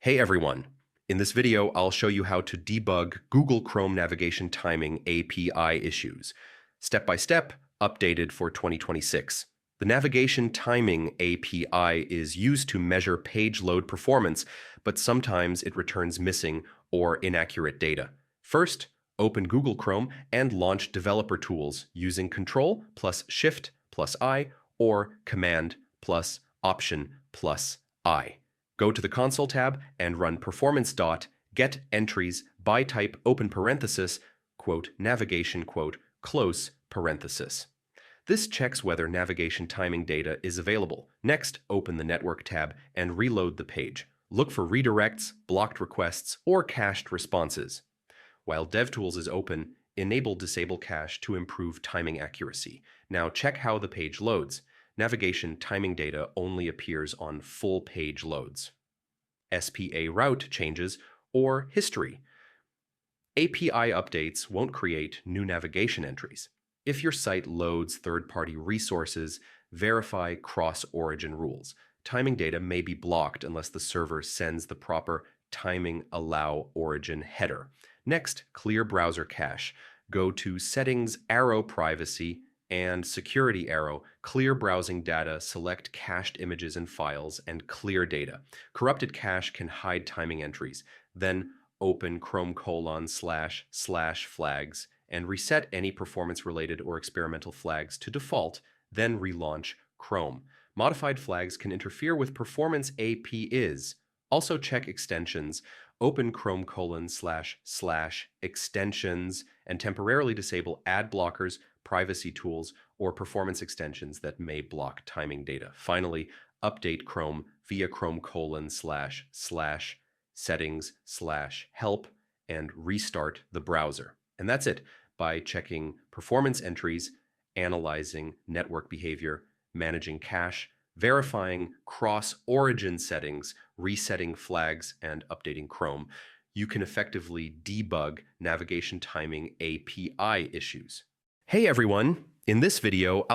Hey everyone! In this video, I'll show you how to debug Google Chrome navigation timing API issues, step by step, updated for 2026. The navigation timing API is used to measure page load performance, but sometimes it returns missing or inaccurate data. First, open Google Chrome and launch Developer Tools using Control plus Shift plus I or Command plus Option plus I. Go to the Console tab and run performance.get entries by type open parenthesis, quote, navigation, quote, close parenthesis. This checks whether navigation timing data is available. Next, open the Network tab and reload the page. Look for redirects, blocked requests, or cached responses. While DevTools is open, enable Disable Cache to improve timing accuracy. Now check how the page loads. Navigation timing data only appears on full page loads. SPA route changes or history. API updates won't create new navigation entries. If your site loads third-party resources, verify cross-origin rules. Timing data may be blocked unless the server sends the proper timing allow origin header. Next, clear browser cache. Go to Settings, Arrow Privacy, and Security arrow, clear browsing data, select cached images and files, and clear data. Corrupted cache can hide timing entries. Then open Chrome // flags and reset any performance-related or experimental flags to default, then relaunch Chrome. Modified flags can interfere with performance APIs. Also check extensions. Open Chrome // extensions and temporarily disable ad blockers, privacy tools, or performance extensions that may block timing data. Finally, update Chrome via Chrome // settings/help and restart the browser. And that's it, by checking performance entries, analyzing network behavior, managing cache, verifying cross-origin settings, resetting flags, and updating Chrome, you can effectively debug navigation timing API issues. Hey everyone! In this video,